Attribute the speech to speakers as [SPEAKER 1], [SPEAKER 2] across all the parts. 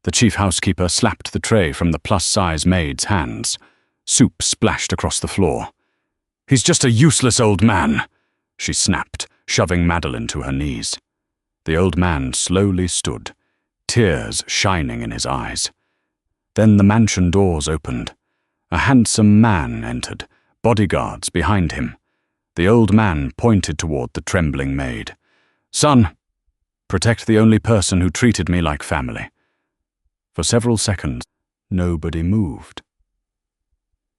[SPEAKER 1] The chief housekeeper slapped the tray from the plus-size maid's hands. Soup splashed across the floor. "He's just a useless old man," she snapped, shoving Madeline to her knees. The old man slowly stood, tears shining in his eyes. Then the mansion doors opened. A handsome man entered, bodyguards behind him. The old man pointed toward the trembling maid. "Son, protect the only person who treated me like family." For several seconds, nobody moved.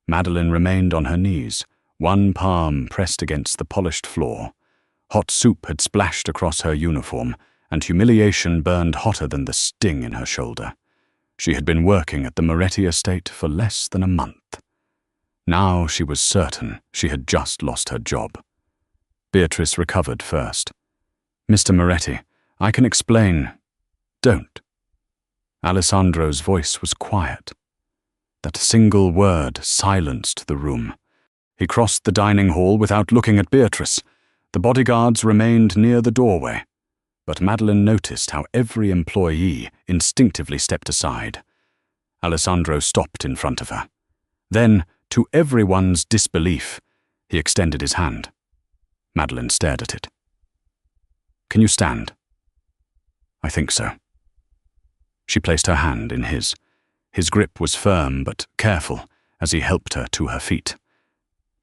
[SPEAKER 1] Madeline remained on her knees, one palm pressed against the polished floor. Hot soup had splashed across her uniform, and humiliation burned hotter than the sting in her shoulder. She had been working at the Moretti estate for less than a month. Now she was certain she had just lost her job. Beatrice recovered first. "Mr. Moretti, I can explain." "Don't." Alessandro's voice was quiet. That single word silenced the room. He crossed the dining hall without looking at Beatrice. The bodyguards remained near the doorway, but Madeline noticed how every employee instinctively stepped aside. Alessandro stopped in front of her. Then, to everyone's disbelief, he extended his hand. Madeline stared at it. "Can you stand?" "I think so." She placed her hand in his. His grip was firm but careful as he helped her to her feet.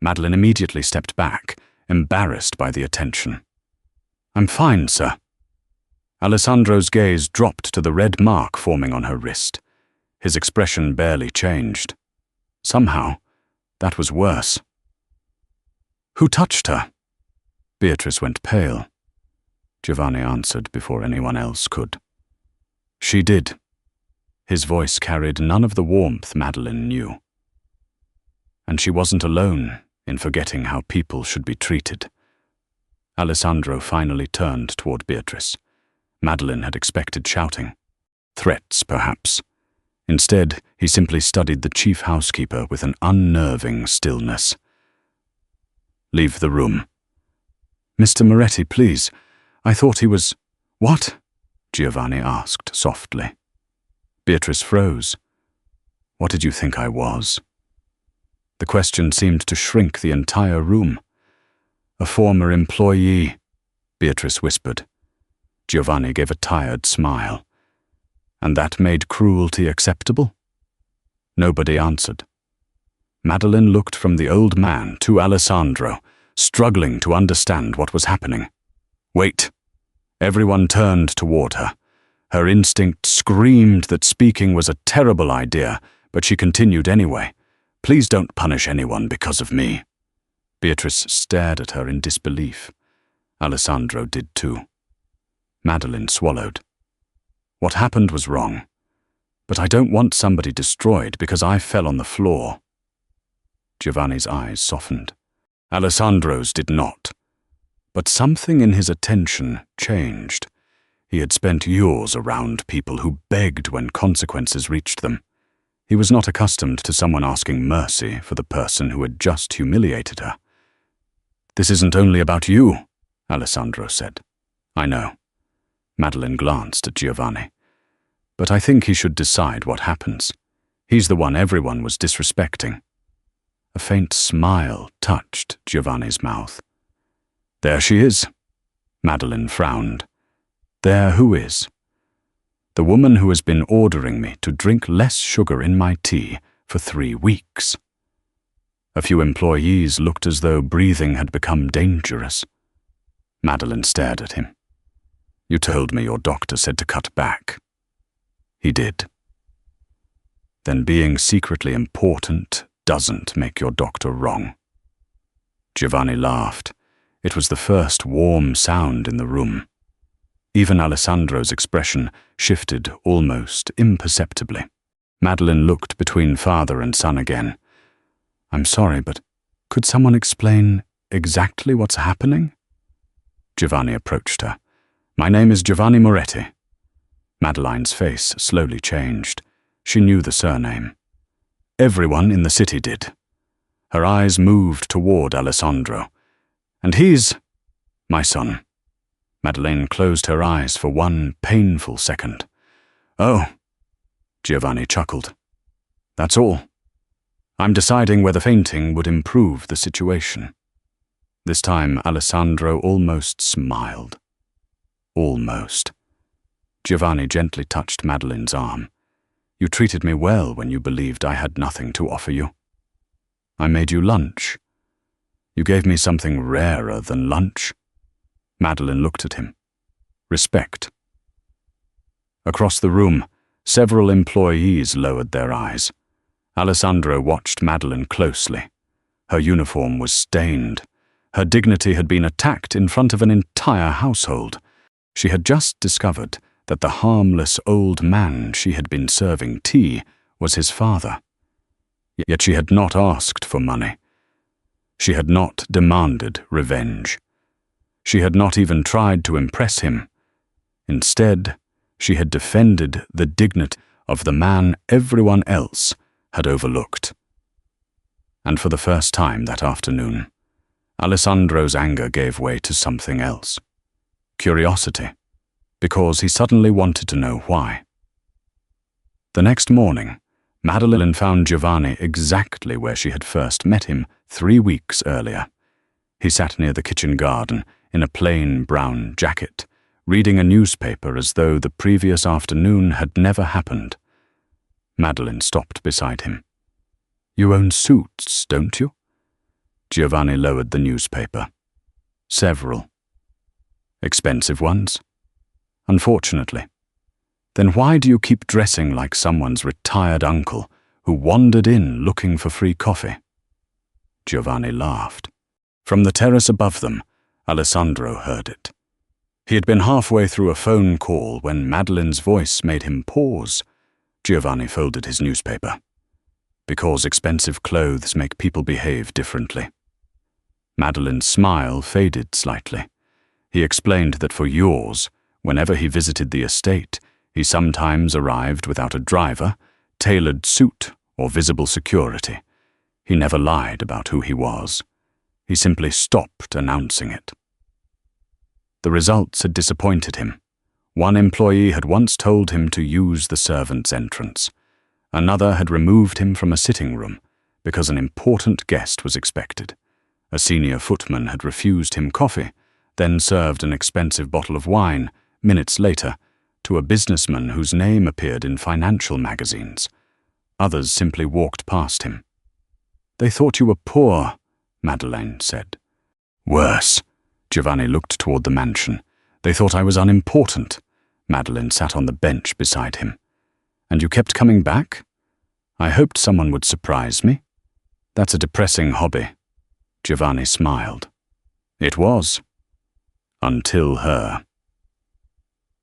[SPEAKER 1] Madeline immediately stepped back, embarrassed by the attention. "I'm fine, sir." Alessandro's gaze dropped to the red mark forming on her wrist. His expression barely changed. Somehow, that was worse. "Who touched her?" Beatrice went pale. Giovanni answered before anyone else could. "She did." His voice carried none of the warmth Madeline knew. And she wasn't alone in forgetting how people should be treated. Alessandro finally turned toward Beatrice. Madeline had expected shouting. Threats, perhaps. Instead, he simply studied the chief housekeeper with an unnerving stillness. "Leave the room." "Mr. Moretti, please. I thought he was—" "What?" Giovanni asked softly. Beatrice froze. "What did you think I was?" The question seemed to shrink the entire room. "A former employee," Beatrice whispered. Giovanni gave a tired smile. "And that made cruelty acceptable?" Nobody answered. Madeline looked from the old man to Alessandro, struggling to understand what was happening. "Wait." Everyone turned toward her. Her instinct screamed that speaking was a terrible idea, but she continued anyway. "Please don't punish anyone because of me." Beatrice stared at her in disbelief. Alessandro did too. Madeline swallowed. "What happened was wrong, but I don't want somebody destroyed because I fell on the floor." Giovanni's eyes softened. Alessandro's did not. But something in his attention changed. He had spent years around people who begged when consequences reached them. He was not accustomed to someone asking mercy for the person who had just humiliated her. "This isn't only about you," Alessandro said. "I know." Madeline glanced at Giovanni. "But I think he should decide what happens. He's the one everyone was disrespecting." A faint smile touched Giovanni's mouth. "There she is." Madeline frowned. "There who is?" "The woman who has been ordering me to drink less sugar in my tea for 3 weeks. A few employees looked as though breathing had become dangerous. Madeline stared at him. "You told me your doctor said to cut back." "He did." "Then being secretly important doesn't make your doctor wrong." Giovanni laughed. It was the first warm sound in the room. Even Alessandro's expression shifted almost imperceptibly. Madeline looked between father and son again. "I'm sorry, but could someone explain exactly what's happening?" Giovanni approached her. "My name is Giovanni Moretti." Madeline's face slowly changed. She knew the surname. Everyone in the city did. Her eyes moved toward Alessandro. "And he's my son." Madeleine closed her eyes for one painful second. "Oh," Giovanni chuckled. That's all. I'm deciding whether fainting would improve the situation. This time Alessandro almost smiled. Almost. Giovanni gently touched Madeline's arm. You treated me well when you believed I had nothing to offer you. I made you lunch. You gave me something rarer than lunch. Madeline looked at him. Respect. Across the room, several employees lowered their eyes. Alessandro watched Madeline closely. Her uniform was stained. Her dignity had been attacked in front of an entire household. She had just discovered that the harmless old man she had been serving tea was his father. Yet she had not asked for money. She had not demanded revenge. She had not even tried to impress him. Instead, she had defended the dignity of the man everyone else had overlooked. And for the first time that afternoon, Alessandro's anger gave way to something else. Curiosity, because he suddenly wanted to know why. The next morning, Madeline found Giovanni exactly where she had first met him 3 weeks earlier. He sat near the kitchen garden in a plain brown jacket, reading a newspaper as though the previous afternoon had never happened. Madeline stopped beside him. You own suits, don't you? Giovanni lowered the newspaper. Several. Expensive ones? Unfortunately. Then why do you keep dressing like someone's retired uncle who wandered in looking for free coffee? Giovanni laughed. From the terrace above them, Alessandro heard it. He had been halfway through a phone call when Madeline's voice made him pause. Giovanni folded his newspaper. Because expensive clothes make people behave differently. Madeline's smile faded slightly. He explained that for years, whenever he visited the estate, he sometimes arrived without a driver, tailored suit, or visible security. He never lied about who he was. He simply stopped announcing it. The results had disappointed him. One employee had once told him to use the servants' entrance. Another had removed him from a sitting room because an important guest was expected. A senior footman had refused him coffee, then served an expensive bottle of wine, minutes later, to a businessman whose name appeared in financial magazines. Others simply walked past him. They thought you were poor, Madeleine said. Worse. Giovanni looked toward the mansion. They thought I was unimportant. Madeline sat on the bench beside him. And you kept coming back? I hoped someone would surprise me. That's a depressing hobby. Giovanni smiled. It was. Until her.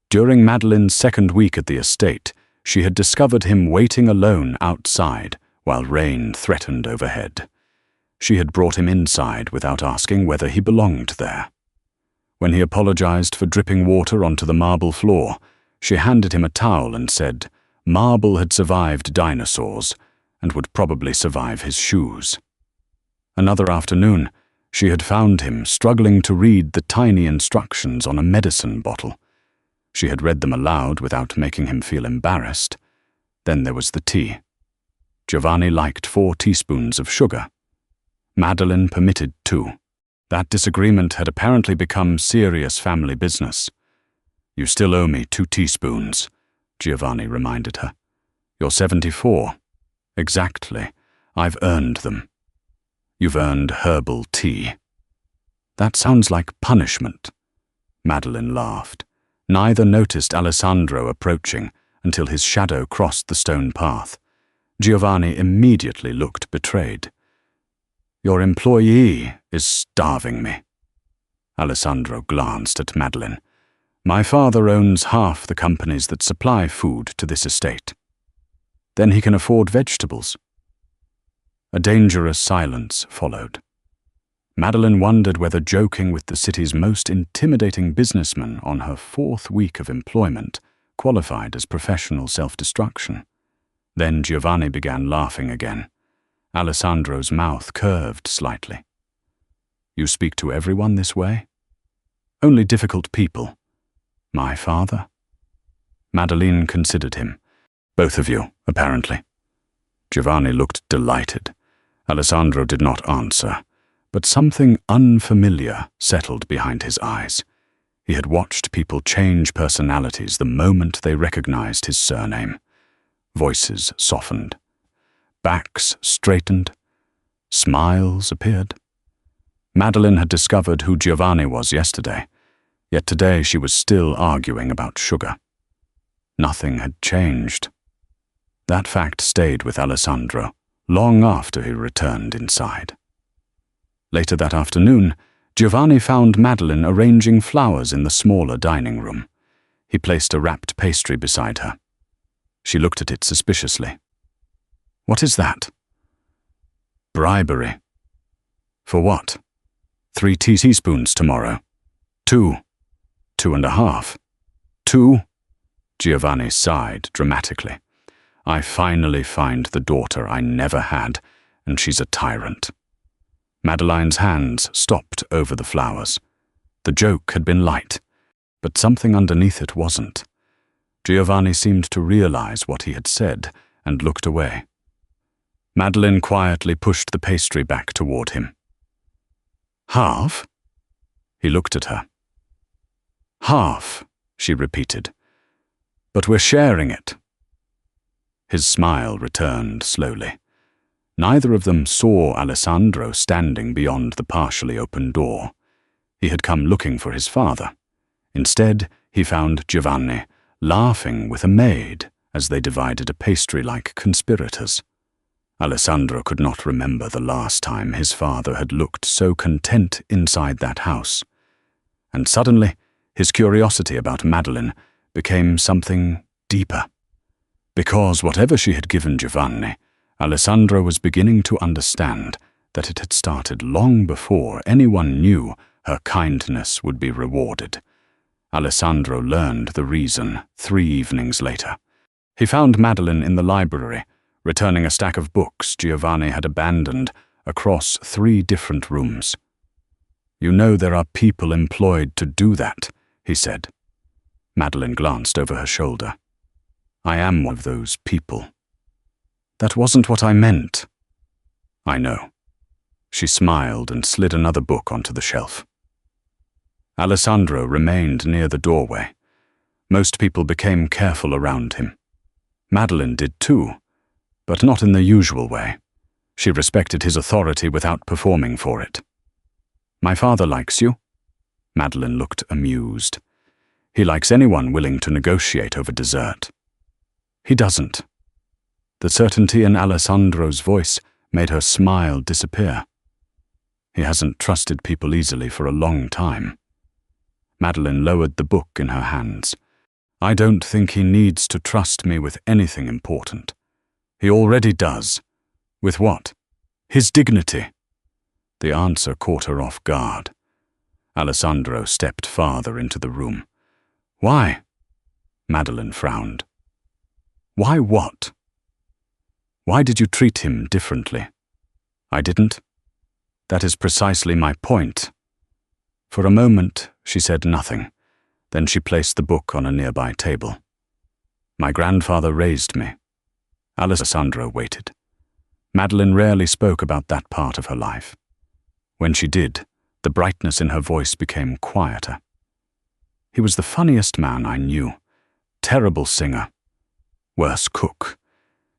[SPEAKER 1] During Madeline's second week at the estate, she had discovered him waiting alone outside while rain threatened overhead. She had brought him inside without asking whether he belonged there. When he apologized for dripping water onto the marble floor, she handed him a towel and said marble had survived dinosaurs and would probably survive his shoes. Another afternoon, she had found him struggling to read the tiny instructions on a medicine bottle. She had read them aloud without making him feel embarrassed. Then there was the tea. Giovanni liked 4 teaspoons of sugar. Madeline permitted 2. That disagreement had apparently become serious family business. You still owe me 2 teaspoons, Giovanni reminded her. You're 74. Exactly. I've earned them. You've earned herbal tea. That sounds like punishment. Madeline laughed. Neither noticed Alessandro approaching until his shadow crossed the stone path. Giovanni immediately looked betrayed. Your employee is starving me. Alessandro glanced at Madeline. My father owns half the companies that supply food to this estate. Then he can afford vegetables. A dangerous silence followed. Madeline wondered whether joking with the city's most intimidating businessman on her 4th week of employment qualified as professional self-destruction. Then Giovanni began laughing again. Alessandro's mouth curved slightly. You speak to everyone this way? Only difficult people. My father? Madeline considered him. Both of you, apparently. Giovanni looked delighted. Alessandro did not answer, but something unfamiliar settled behind his eyes. He had watched people change personalities the moment they recognized his surname. Voices softened. Backs straightened. Smiles appeared. Madeline had discovered who Giovanni was yesterday, yet today she was still arguing about sugar. Nothing had changed. That fact stayed with Alessandro long after he returned inside. Later that afternoon, Giovanni found Madeline arranging flowers in the smaller dining room. He placed a wrapped pastry beside her. She looked at it suspiciously. "What is that?" "Bribery." "For what?" 3 teaspoons tomorrow. 2. 2.5. 2. Giovanni sighed dramatically. "I finally find the daughter I never had, and she's a tyrant." Madeline's hands stopped over the flowers. The joke had been light, but something underneath it wasn't. Giovanni seemed to realize what he had said and looked away. Madeline quietly pushed the pastry back toward him. "Half?" He looked at her. "Half," she repeated. "But we're sharing it." His smile returned slowly. Neither of them saw Alessandro standing beyond the partially open door. He had come looking for his father. Instead, he found Giovanni laughing with a maid as they divided a pastry like conspirators. Alessandro could not remember the last time his father had looked so content inside that house. And suddenly, his curiosity about Madeline became something deeper. Because whatever she had given Giovanni, Alessandro was beginning to understand that it had started long before anyone knew her kindness would be rewarded. Alessandro learned the reason 3 evenings later. He found Madeline in the library, returning a stack of books Giovanni had abandoned across 3 different rooms. "You know there are people employed to do that," he said. Madeline glanced over her shoulder. "I am one of those people." "That wasn't what I meant." "I know." She smiled and slid another book onto the shelf. Alessandro remained near the doorway. Most people became careful around him. Madeline did too, but not in the usual way. She respected his authority without performing for it. "My father likes you." Madeline looked amused. "He likes anyone willing to negotiate over dessert." "He doesn't." The certainty in Alessandro's voice made her smile disappear. "He hasn't trusted people easily for a long time." Madeline lowered the book in her hands. "I don't think he needs to trust me with anything important. He already does." "With what?" "His dignity." The answer caught her off guard. Alessandro stepped farther into the room. "Why?" Madeline frowned. "Why what?" "Why did you treat him differently?" "I didn't." "That is precisely my point." For a moment, she said nothing. Then she placed the book on a nearby table. "My grandfather raised me." Alessandro waited. Madeline rarely spoke about that part of her life. When she did, the brightness in her voice became quieter. "He was the funniest man I knew. Terrible singer. Worse cook.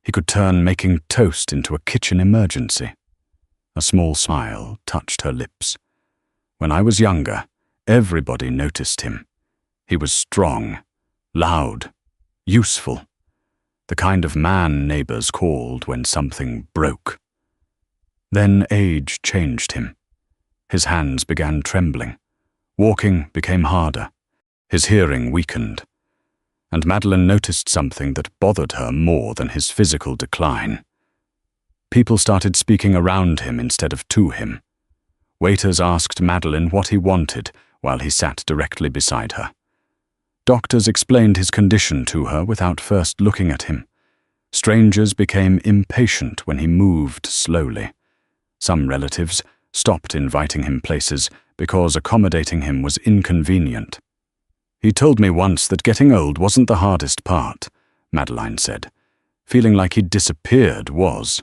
[SPEAKER 1] He could turn making toast into a kitchen emergency." A small smile touched her lips. "When I was younger, everybody noticed him. He was strong, loud, useful. The kind of man neighbors called when something broke. Then age changed him. His hands began trembling. Walking became harder. His hearing weakened. And Madeline noticed something that bothered her more than his physical decline. People started speaking around him instead of to him. Waiters asked Madeline what he wanted while he sat directly beside her. Doctors explained his condition to her without first looking at him. Strangers became impatient when he moved slowly. Some relatives stopped inviting him places because accommodating him was inconvenient. "He told me once that getting old wasn't the hardest part," Madeline said. feeling like he'd disappeared was.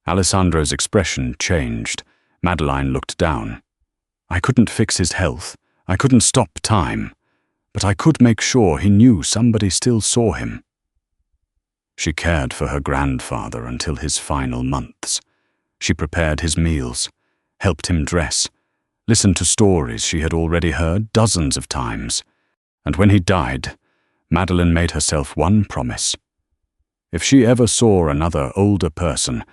[SPEAKER 1] Alessandro's expression changed. Madeline looked down. I couldn't fix his health. I couldn't stop time. But I could make sure he knew somebody still saw him. She cared for her grandfather until his final months. She prepared his meals, helped him dress, listened to stories she had already heard dozens of times. And when he died, Madeline made herself one promise. If she ever saw another older person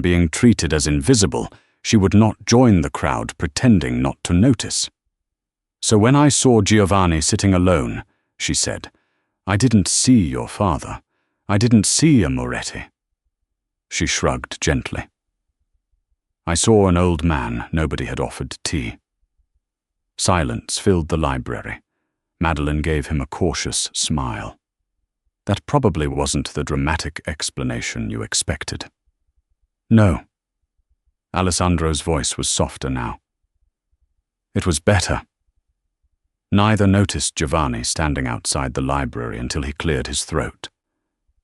[SPEAKER 1] being treated as invisible, she would not join the crowd pretending not to notice. So when I saw Giovanni sitting alone, she said, I didn't see your father. I didn't see a Moretti. She shrugged gently. I saw an old man. Nobody had offered tea. Silence filled the library. Madeline gave him a cautious smile. That probably wasn't the dramatic explanation you expected. No. Alessandro's voice was softer now. It was better. Neither noticed Giovanni standing outside the library until he cleared his throat.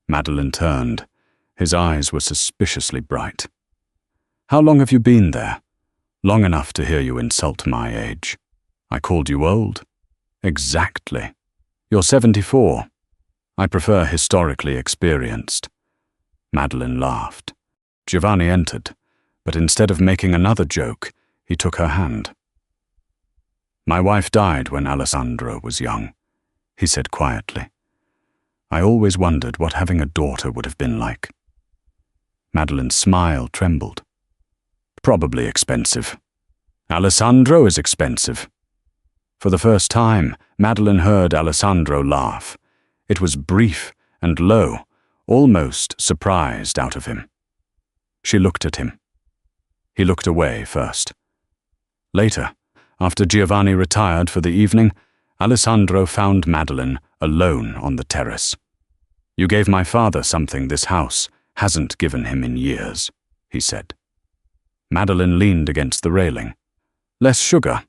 [SPEAKER 1] Madeline turned. His eyes were suspiciously bright. How long have you been there? Long enough to hear you insult my age. I called you old. Exactly. You're 74. I prefer historically experienced. Madeline laughed. Giovanni entered, but instead of making another joke, he took her hand. My wife died when Alessandro was young, he said quietly. I always wondered what having a daughter would have been like. Madeline's smile trembled. Probably expensive. Alessandro is expensive. For the first time, Madeline heard Alessandro laugh. It was brief and low, almost surprised out of him. She looked at him. He looked away first. Later, after Giovanni retired for the evening, Alessandro found Madeline alone on the terrace. You gave my father something this house hasn't given him in years, he said. Madeline leaned against the railing. Less sugar.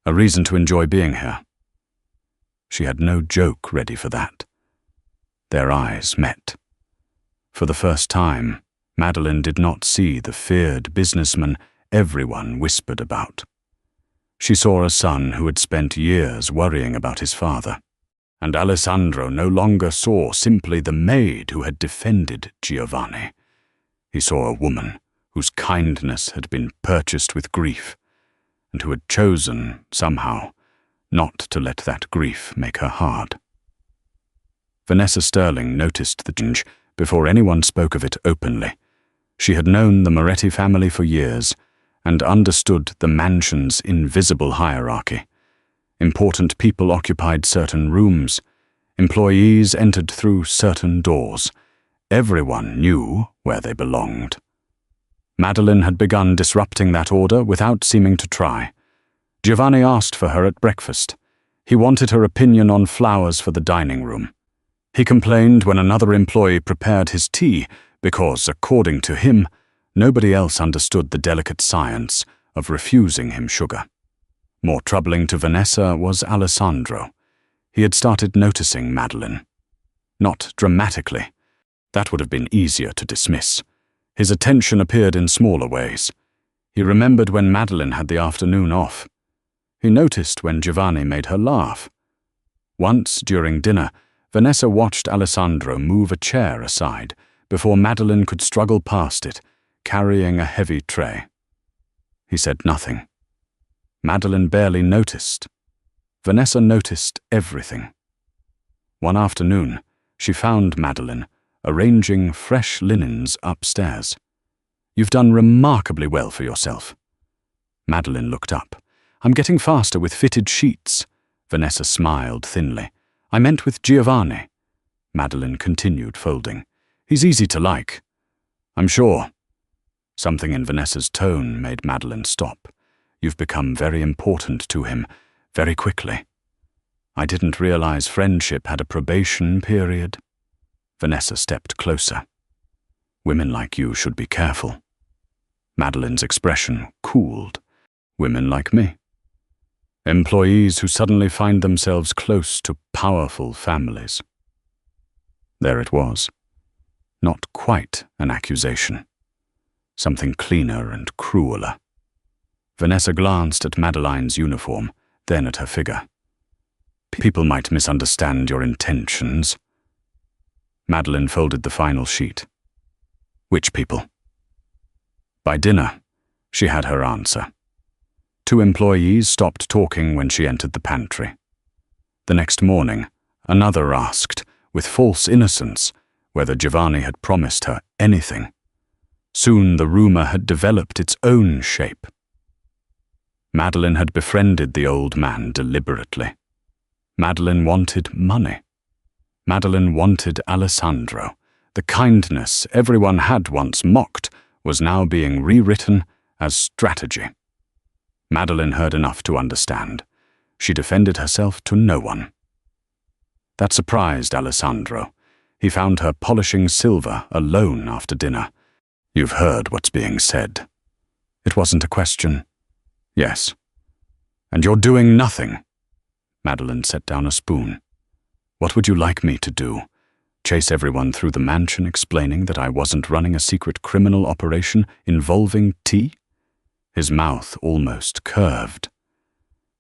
[SPEAKER 1] A reason to enjoy being here. She had no joke ready for that. Their eyes met. For the first time, Madeline did not see the feared businessman everyone whispered about. She saw a son who had spent years worrying about his father. And Alessandro no longer saw simply the maid who had defended Giovanni. He saw a woman whose kindness had been purchased with grief, and who had chosen, somehow, not to let that grief make her hard. Vanessa Sterling noticed the change before anyone spoke of it openly. She had known the Moretti family for years and understood the mansion's invisible hierarchy. Important people occupied certain rooms. Employees entered through certain doors. Everyone knew where they belonged. Madeline had begun disrupting that order without seeming to try. Giovanni asked for her at breakfast. He wanted her opinion on flowers for the dining room. He complained when another employee prepared his tea because, according to him, nobody else understood the delicate science of refusing him sugar. More troubling to Vanessa was Alessandro. He had started noticing Madeline. Not dramatically. That would have been easier to dismiss. His attention appeared in smaller ways. He remembered when Madeline had the afternoon off. He noticed when Giovanni made her laugh. Once, during dinner, Vanessa watched Alessandro move a chair aside before Madeline could struggle past it, carrying a heavy tray. He said nothing. Madeline barely noticed. Vanessa noticed everything. One afternoon, she found Madeline arranging fresh linens upstairs. You've done remarkably well for yourself. Madeline looked up. I'm getting faster with fitted sheets. Vanessa smiled thinly. I meant with Giovanni. Madeline continued folding. He's easy to like. I'm sure. Something in Vanessa's tone made Madeline stop. You've become very important to him, very quickly. I didn't realize friendship had a probation period. Vanessa stepped closer. Women like you should be careful. Madeline's expression cooled. Women like me. Employees who suddenly find themselves close to powerful families. There it was. Not quite an accusation. Something cleaner and crueler. Vanessa glanced at Madeline's uniform, then at her figure. People might misunderstand your intentions. Madeline folded the final sheet. Which people? By dinner, she had her answer. 2 employees stopped talking when she entered the pantry. The next morning, another asked, with false innocence, whether Giovanni had promised her anything. Soon the rumor had developed its own shape. Madeline had befriended the old man deliberately. Madeline wanted money. Madeline wanted Alessandro. The kindness everyone had once mocked was now being rewritten as strategy. Madeline heard enough to understand. She defended herself to no one. That surprised Alessandro. He found her polishing silver alone after dinner. You've heard what's being said. It wasn't a question. Yes. And you're doing nothing. Madeline set down a spoon. What would you like me to do? Chase everyone through the mansion explaining that I wasn't running a secret criminal operation involving tea? His mouth almost curved.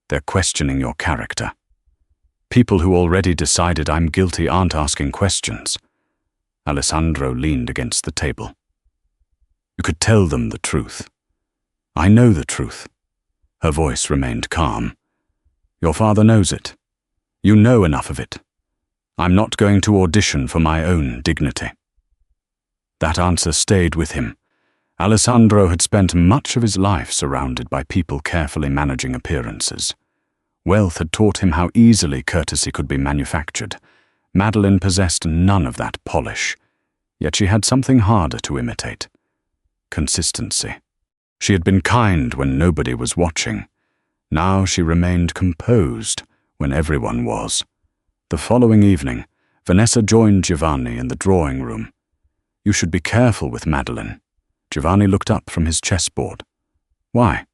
[SPEAKER 1] They're questioning your character. People who already decided I'm guilty aren't asking questions. Alessandro leaned against the table. You could tell them the truth. I know the truth. Her voice remained calm. Your father knows it. You know enough of it. I'm not going to audition for my own dignity. That answer stayed with him. Alessandro had spent much of his life surrounded by people carefully managing appearances. Wealth had taught him how easily courtesy could be manufactured. Madeline possessed none of that polish, yet she had something harder to imitate. Consistency. She had been kind when nobody was watching. Now she remained composed when everyone was. The following evening, Vanessa joined Giovanni in the drawing room. You should be careful with Madeline. Giovanni looked up from his chessboard. Why?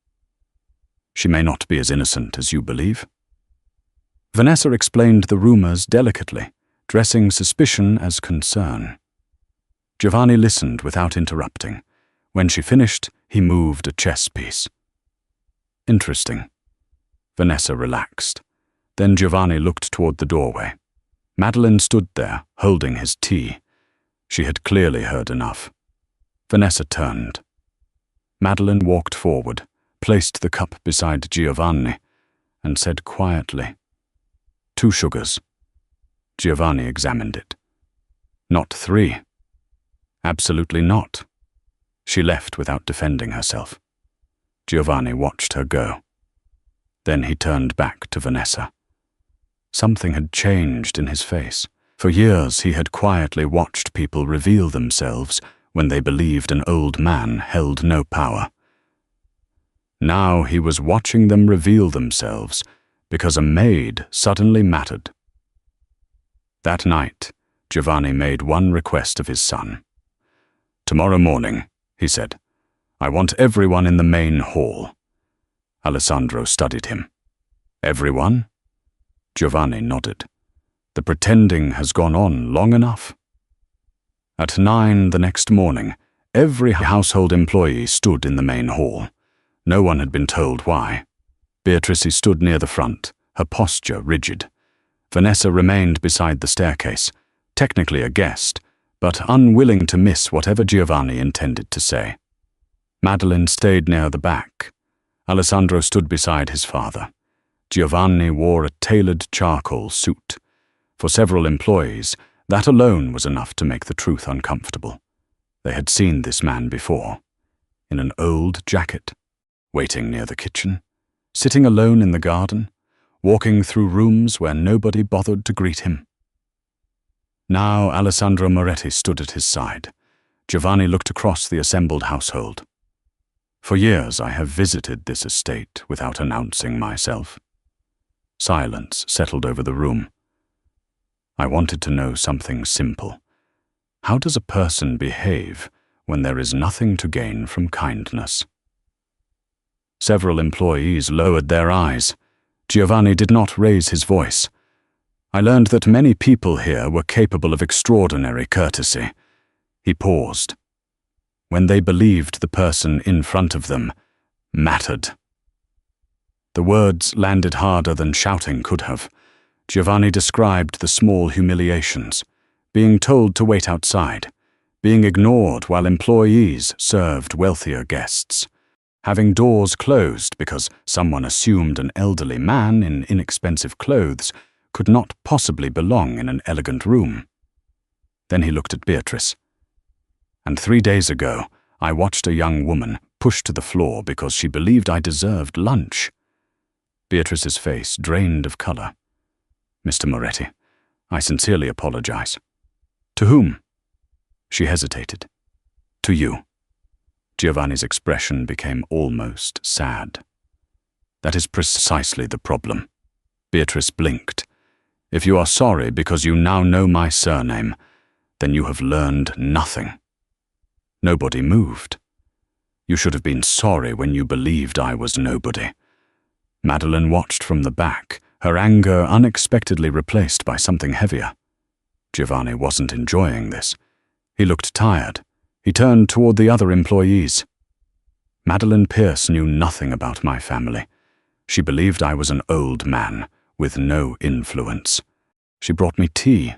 [SPEAKER 1] She may not be as innocent as you believe. Vanessa explained the rumors delicately, dressing suspicion as concern. Giovanni listened without interrupting. When she finished, he moved a chess piece. Interesting. Vanessa relaxed. Then Giovanni looked toward the doorway. Madeline stood there, holding his tea. She had clearly heard enough. Vanessa turned. Madeline walked forward, placed the cup beside Giovanni, and said quietly, 2 sugars. Giovanni examined it. Not 3. Absolutely not. She left without defending herself. Giovanni watched her go. Then he turned back to Vanessa. Something had changed in his face. For years he had quietly watched people reveal themselves when they believed an old man held no power. Now he was watching them reveal themselves because a maid suddenly mattered. That night, Giovanni made one request of his son. Tomorrow morning, he said, I want everyone in the main hall. Alessandro studied him. Everyone? Giovanni nodded. The pretending has gone on long enough. At 9 the next morning, every household employee stood in the main hall. No one had been told why. Beatrice stood near the front, her posture rigid. Vanessa remained beside the staircase, technically a guest, but unwilling to miss whatever Giovanni intended to say. Madeline stayed near the back. Alessandro stood beside his father. Giovanni wore a tailored charcoal suit. For several employees, that alone was enough to make the truth uncomfortable. They had seen this man before, in an old jacket, waiting near the kitchen, sitting alone in the garden, walking through rooms where nobody bothered to greet him. Now Alessandro Moretti stood at his side. Giovanni looked across the assembled household. For years I have visited this estate without announcing myself. Silence settled over the room. I wanted to know something simple. How does a person behave when there is nothing to gain from kindness? Several employees lowered their eyes. Giovanni did not raise his voice. I learned that many people here were capable of extraordinary courtesy. He paused. When they believed the person in front of them mattered. The words landed harder than shouting could have. Giovanni described the small humiliations, being told to wait outside, being ignored while employees served wealthier guests, having doors closed because someone assumed an elderly man in inexpensive clothes could not possibly belong in an elegant room. Then he looked at Beatrice. And 3 days ago, I watched a young woman pushed to the floor because she believed I deserved lunch. Beatrice's face drained of color. Mr. Moretti, I sincerely apologize. To whom? She hesitated. To you. Giovanni's expression became almost sad. That is precisely the problem. Beatrice blinked. If you are sorry because you now know my surname, then you have learned nothing. Nobody moved. You should have been sorry when you believed I was nobody. Madeline watched from the back, her anger unexpectedly replaced by something heavier. Giovanni wasn't enjoying this. He looked tired. He turned toward the other employees. Madeline Pierce knew nothing about my family. She believed I was an old man with no influence. She brought me tea.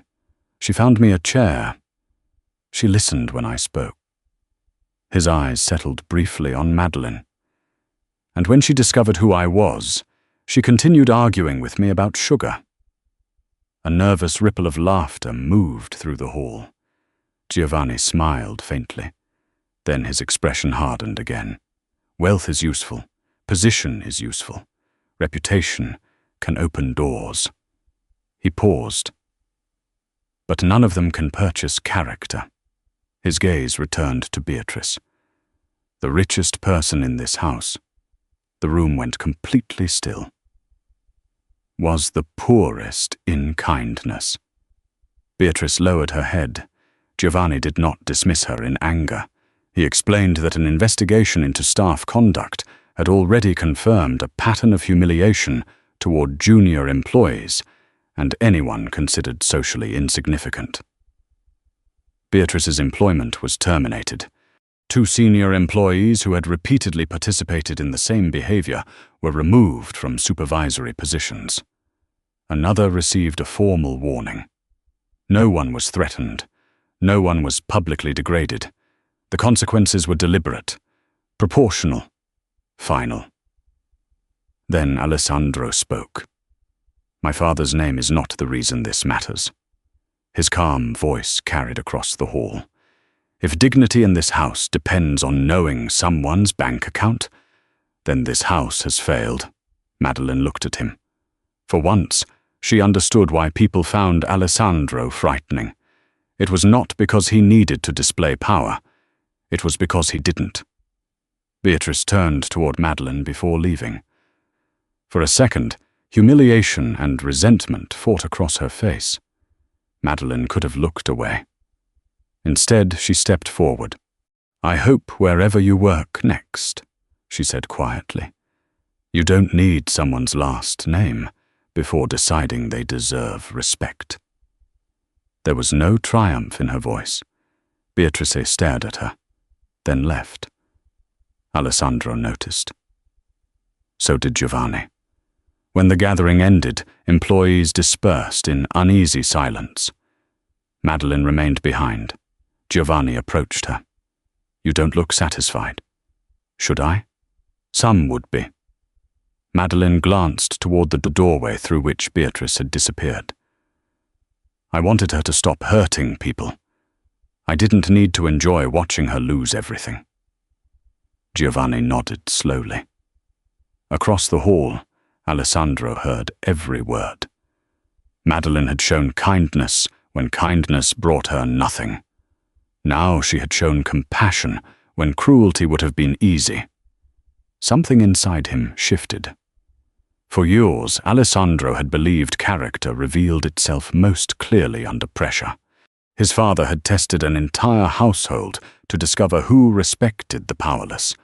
[SPEAKER 1] She found me a chair. She listened when I spoke. His eyes settled briefly on Madeline. And when she discovered who I was, she continued arguing with me about sugar. A nervous ripple of laughter moved through the hall. Giovanni smiled faintly. Then his expression hardened again. Wealth is useful. Position is useful. Reputation can open doors. He paused. But none of them can purchase character. His gaze returned to Beatrice. The richest person in this house. The room went completely still. Was the poorest in kindness. Beatrice lowered her head. Giovanni did not dismiss her in anger. He explained that an investigation into staff conduct had already confirmed a pattern of humiliation toward junior employees and anyone considered socially insignificant. Beatrice's employment was terminated. 2 senior employees who had repeatedly participated in the same behavior were removed from supervisory positions. Another received a formal warning. No one was threatened. No one was publicly degraded. The consequences were deliberate, proportional, final. Then Alessandro spoke. My father's name is not the reason this matters. His calm voice carried across the hall. If dignity in this house depends on knowing someone's bank account, then this house has failed. Madeline looked at him. For once, she understood why people found Alessandro frightening. It was not because he needed to display power. It was because he didn't. Beatrice turned toward Madeline before leaving. For a second, humiliation and resentment fought across her face. Madeline could have looked away. Instead, she stepped forward. I hope wherever you work next, she said quietly. You don't need someone's last name before deciding they deserve respect. There was no triumph in her voice. Beatrice stared at her, then left. Alessandro noticed. So did Giovanni. When the gathering ended, employees dispersed in uneasy silence. Madeline remained behind. Giovanni approached her. You don't look satisfied. Should I? Some would be. Madeline glanced toward the doorway through which Beatrice had disappeared. I wanted her to stop hurting people. I didn't need to enjoy watching her lose everything. Giovanni nodded slowly. Across the hall, Alessandro heard every word. Madeline had shown kindness when kindness brought her nothing. Now she had shown compassion when cruelty would have been easy. Something inside him shifted. For years, Alessandro had believed character revealed itself most clearly under pressure. His father had tested an entire household to discover who respected the powerless.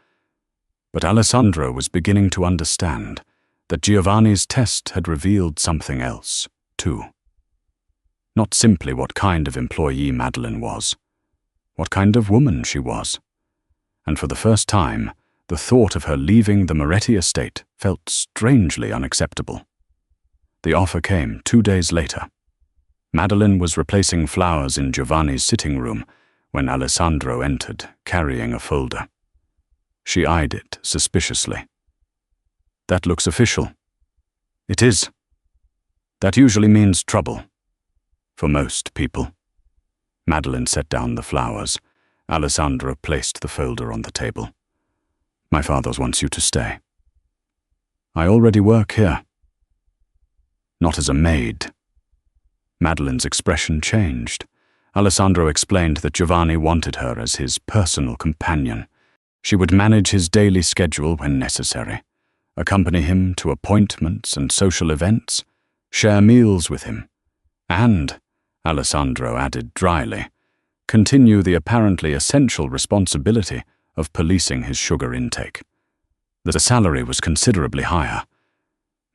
[SPEAKER 1] But Alessandro was beginning to understand that Giovanni's test had revealed something else, too. Not simply what kind of employee Madeline was, what kind of woman she was. And for the first time, the thought of her leaving the Moretti estate felt strangely unacceptable. The offer came 2 days later. Madeline was replacing flowers in Giovanni's sitting room when Alessandro entered, carrying a folder. She eyed it suspiciously. "That looks official." "It is. That usually means trouble. For most people." Madeline set down the flowers. Alessandro placed the folder on the table. "My father wants you to stay." "I already work here." "Not as a maid." Madeline's expression changed. Alessandro explained that Giovanni wanted her as his personal companion. She would manage his daily schedule when necessary, accompany him to appointments and social events, share meals with him, and, Alessandro added dryly, continue the apparently essential responsibility of policing his sugar intake. The salary was considerably higher.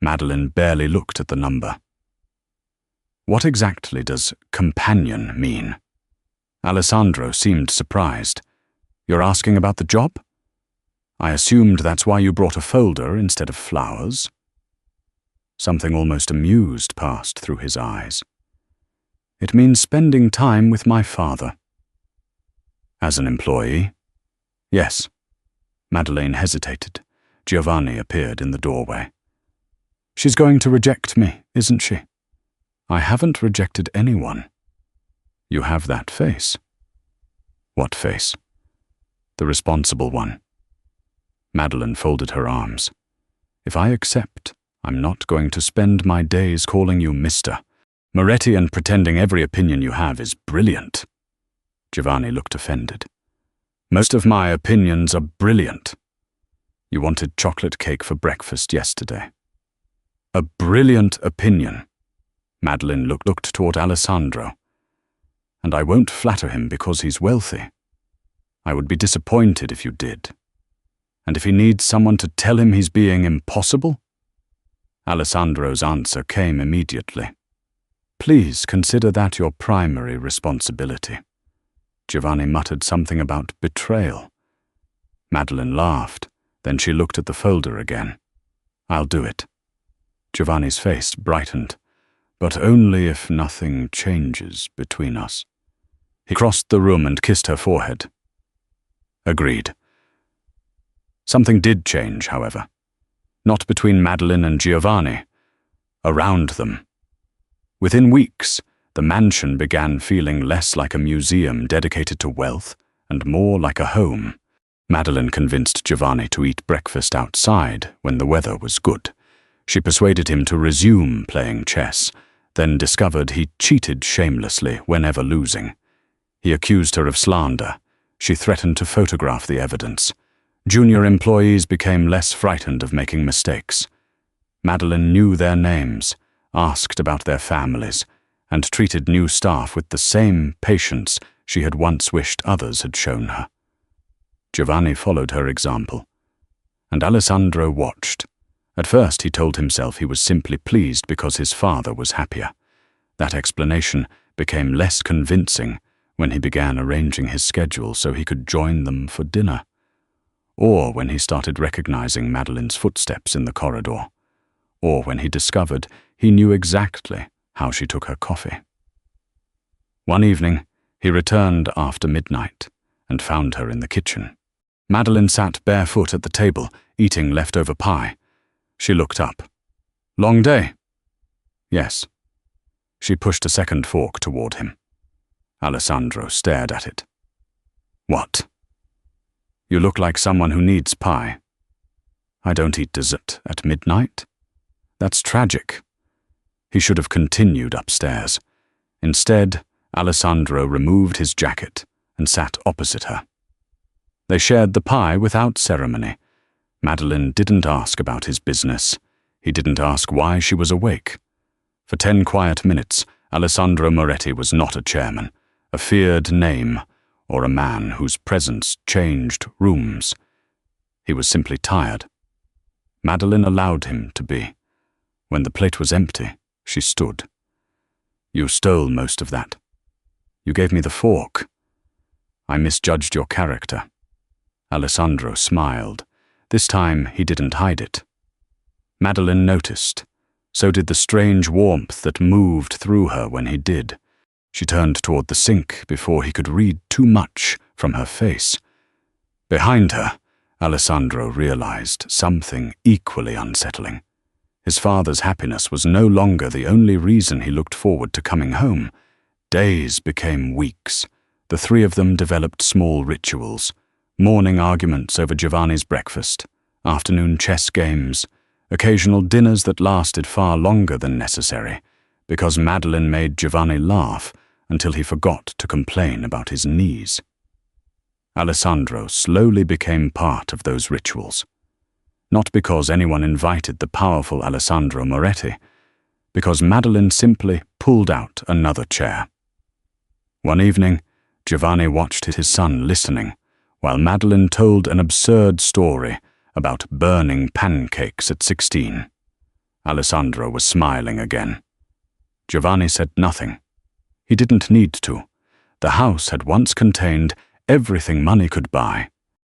[SPEAKER 1] Madeline barely looked at the number. "What exactly does companion mean?" Alessandro seemed surprised. "You're asking about the job? I assumed that's why you brought a folder instead of flowers." Something almost amused passed through his eyes. "It means spending time with my father." "As an employee?" "Yes." Madeleine hesitated. Giovanni appeared in the doorway. "She's going to reject me, isn't she?" "I haven't rejected anyone." "You have that face." "What face?" "The responsible one." Madeline folded her arms. "If I accept, I'm not going to spend my days calling you Mr. Moretti and pretending every opinion you have is brilliant." Giovanni looked offended. "Most of my opinions are brilliant. You wanted chocolate cake for breakfast yesterday." "A brilliant opinion." Madeline looked toward Alessandro. "And I won't flatter him because he's wealthy. I would be disappointed if you did. And if he needs someone to tell him he's being impossible?" Alessandro's answer came immediately. "Please consider that your primary responsibility." Giovanni muttered something about betrayal. Madeline laughed, then she looked at the folder again. "I'll do it." Giovanni's face brightened. "But only if nothing changes between us." He crossed the room and kissed her forehead. "Agreed." Something did change, however. Not between Madeline and Giovanni. Around them. Within weeks, the mansion began feeling less like a museum dedicated to wealth and more like a home. Madeline convinced Giovanni to eat breakfast outside when the weather was good. She persuaded him to resume playing chess, then discovered he cheated shamelessly whenever losing. He accused her of slander. She threatened to photograph the evidence. Junior employees became less frightened of making mistakes. Madeline knew their names, asked about their families, and treated new staff with the same patience she had once wished others had shown her. Giovanni followed her example, and Alessandro watched. At first he told himself he was simply pleased because his father was happier. That explanation became less convincing when he began arranging his schedule so he could join them for dinner, or when he started recognizing Madeline's footsteps in the corridor, or when he discovered he knew exactly how she took her coffee. One evening, he returned after midnight and found her in the kitchen. Madeline sat barefoot at the table, eating leftover pie. She looked up. "Long day?" "Yes." She pushed a second fork toward him. Alessandro stared at it. "What?" "You look like someone who needs pie." "I don't eat dessert at midnight." "That's tragic." He should have continued upstairs. Instead, Alessandro removed his jacket and sat opposite her. They shared the pie without ceremony. Madeline didn't ask about his business. He didn't ask why she was awake. For 10 quiet minutes, Alessandro Moretti was not a chairman, a feared name, or a man whose presence changed rooms. He was simply tired. Madeline allowed him to be. When the plate was empty, she stood. "You stole most of that. You gave me the fork." I misjudged your character. Alessandro smiled. This time he didn't hide it. Madeline noticed. So did the strange warmth that moved through her when he did. She turned toward the sink before he could read too much from her face. Behind her, Alessandro realized something equally unsettling. His father's happiness was no longer the only reason he looked forward to coming home. Days became weeks. The three of them developed small rituals. Morning arguments over Giovanni's breakfast, afternoon chess games, occasional dinners that lasted far longer than necessary, because Madeline made Giovanni laugh until he forgot to complain about his knees. Alessandro slowly became part of those rituals. Not because anyone invited the powerful Alessandro Moretti, because Madeline simply pulled out another chair. One evening, Giovanni watched his son listening, while Madeline told an absurd story about burning pancakes at 16. Alessandro was smiling again. Giovanni said nothing. He didn't need to. The house had once contained everything money could buy.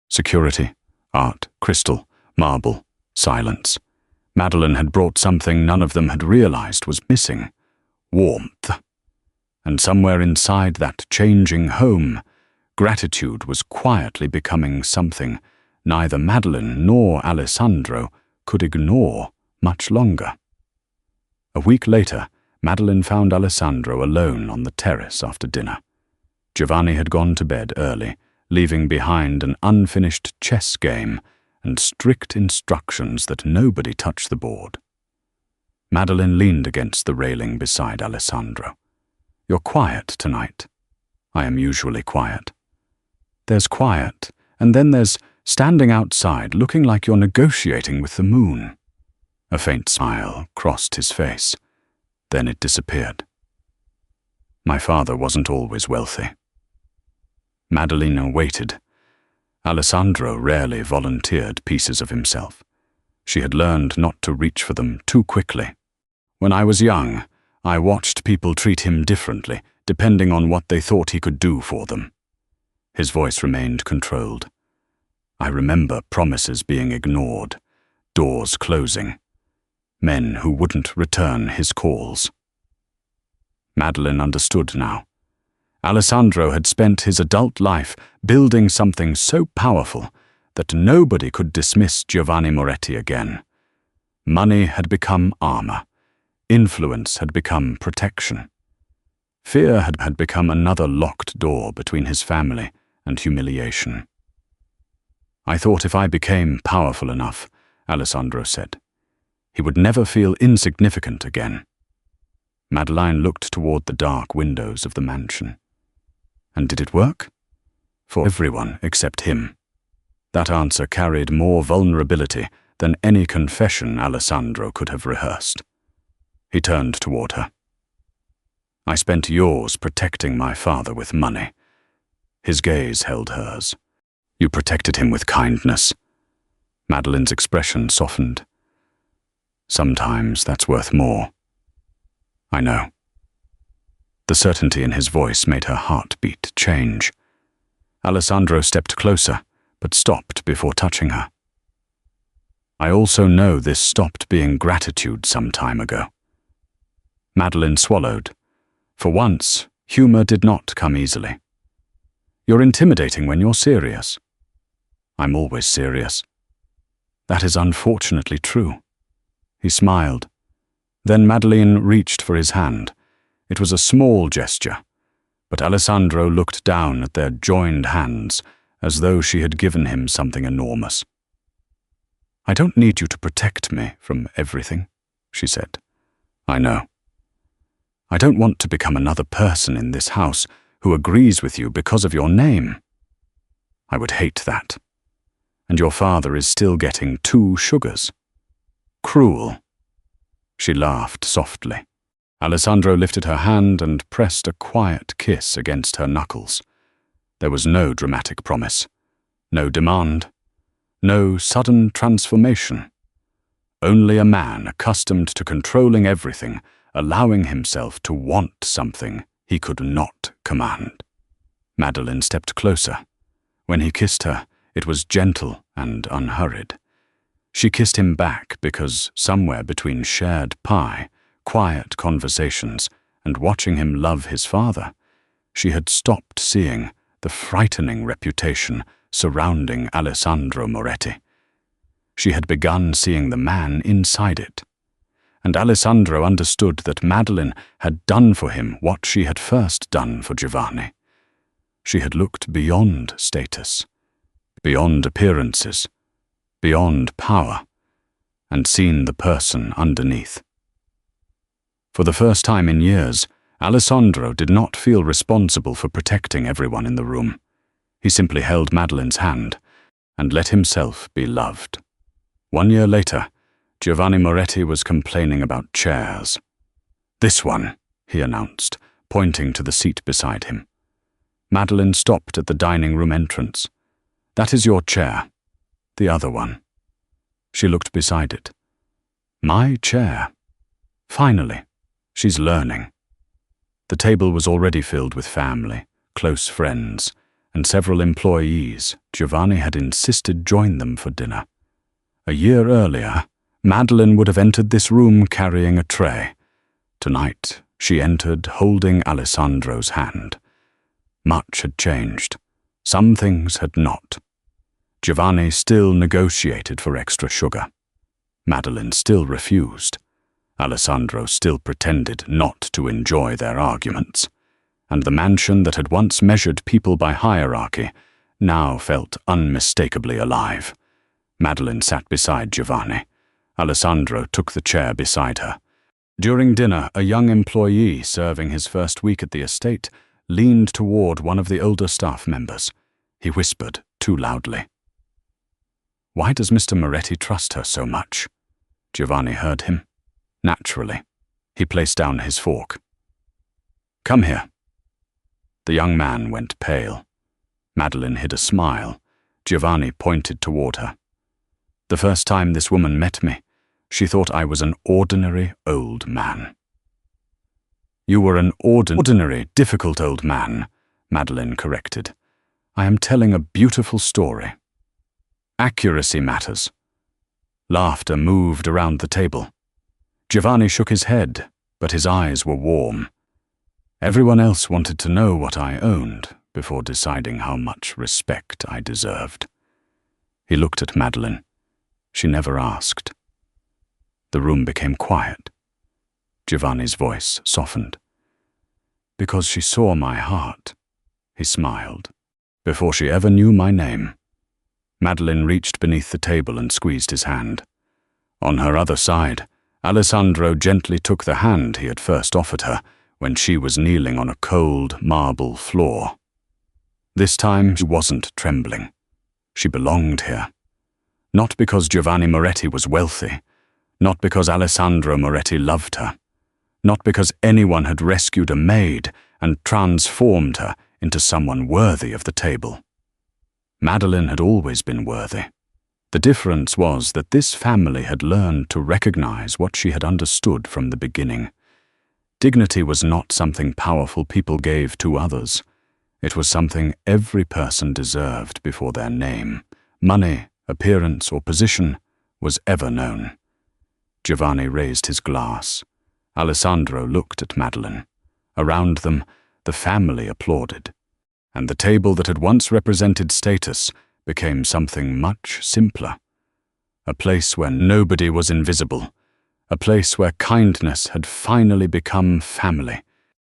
[SPEAKER 1] Security, art, crystal, marble, silence. Madeline had brought something none of them had realized was missing: warmth. And somewhere inside that changing home, gratitude was quietly becoming something neither Madeline nor Alessandro could ignore much longer. A week later, Madeline found Alessandro alone on the terrace after dinner. Giovanni had gone to bed early, leaving behind an unfinished chess game and strict instructions that nobody touch the board. Madeline leaned against the railing beside Alessandro. "You're quiet tonight." "I am usually quiet." "There's quiet, and then there's standing outside looking like you're negotiating with the moon." A faint smile crossed his face. Then it disappeared. "My father wasn't always wealthy." Madalena waited. Alessandro rarely volunteered pieces of himself. She had learned not to reach for them too quickly. "When I was young, I watched people treat him differently, depending on what they thought he could do for them." His voice remained controlled. "I remember promises being ignored, doors closing, men who wouldn't return his calls." Madeline understood now. Alessandro had spent his adult life building something so powerful that nobody could dismiss Giovanni Moretti again. Money had become armor. Influence had become protection. Fear had become another locked door between his family and humiliation. "I thought if I became powerful enough," Alessandro said, "he would never feel insignificant again." Madeline looked toward the dark windows of the mansion. And did it work? For everyone except him. That answer carried more vulnerability than any confession Alessandro could have rehearsed. He turned toward her. "I spent yours protecting my father with money." His gaze held hers. "You protected him with kindness." Madeline's expression softened. "Sometimes that's worth more." "I know." The certainty in his voice made her heartbeat change. Alessandro stepped closer, but stopped before touching her. "I also know this stopped being gratitude some time ago." Madeline swallowed. For once, humor did not come easily. "You're intimidating when you're serious." "I'm always serious." "That is unfortunately true." He smiled. Then Madeline reached for his hand. It was a small gesture, but Alessandro looked down at their joined hands as though she had given him something enormous. "I don't need you to protect me from everything," she said. "I know. I don't want to become another person in this house who agrees with you because of your name. I would hate that. And your father is still getting 2 sugars. Cruel." She laughed softly. Alessandro lifted her hand and pressed a quiet kiss against her knuckles. There was no dramatic promise, no demand, no sudden transformation. Only a man accustomed to controlling everything, allowing himself to want something he could not command. Madeline stepped closer. When he kissed her, it was gentle and unhurried. She kissed him back because somewhere between shared pie, quiet conversations, and watching him love his father, she had stopped seeing the frightening reputation surrounding Alessandro Moretti. She had begun seeing the man inside it. And Alessandro understood that Madeline had done for him what she had first done for Giovanni. She had looked beyond status, beyond appearances, beyond power, and seen the person underneath. For the first time in years, Alessandro did not feel responsible for protecting everyone in the room. He simply held Madeline's hand and let himself be loved. 1 year later, Giovanni Moretti was complaining about chairs. "This one," he announced, pointing to the seat beside him. Madeline stopped at the dining room entrance. "That is your chair. The other one." She looked beside it. "My chair. Finally, she's learning." The table was already filled with family, close friends, and several employees Giovanni had insisted join them for dinner. A year earlier, Madeline would have entered this room carrying a tray. Tonight, she entered holding Alessandro's hand. Much had changed. Some things had not. Giovanni still negotiated for extra sugar. Madeline still refused. Alessandro still pretended not to enjoy their arguments. And the mansion that had once measured people by hierarchy now felt unmistakably alive. Madeline sat beside Giovanni. Alessandro took the chair beside her. During dinner, a young employee serving his first week at the estate leaned toward one of the older staff members. He whispered too loudly. "Why does Mr. Moretti trust her so much?" Giovanni heard him. Naturally, he placed down his fork. "Come here." The young man went pale. Madeline hid a smile. Giovanni pointed toward her. "The first time this woman met me, she thought I was an ordinary old man." "You were an ordinary, difficult old man," Madeline corrected. "I am telling a beautiful story." Accuracy matters. Laughter moved around the table. Giovanni shook his head, but his eyes were warm. Everyone else wanted to know what I owned before deciding how much respect I deserved. He looked at Madeline. She never asked. The room became quiet. Giovanni's voice softened. "Because she saw my heart," he smiled, "before she ever knew my name." Madeline reached beneath the table and squeezed his hand. On her other side, Alessandro gently took the hand he had first offered her when she was kneeling on a cold marble floor. This time she wasn't trembling. She belonged here. Not because Giovanni Moretti was wealthy, not because Alessandro Moretti loved her, not because anyone had rescued a maid and transformed her into someone worthy of the table. Madeline had always been worthy. The difference was that this family had learned to recognize what she had understood from the beginning. Dignity was not something powerful people gave to others. It was something every person deserved before their name, money, appearance, or position was ever known. Giovanni raised his glass. Alessandro looked at Madeline. Around them, the family applauded. And the table that had once represented status became something much simpler. A place where nobody was invisible. A place where kindness had finally become family.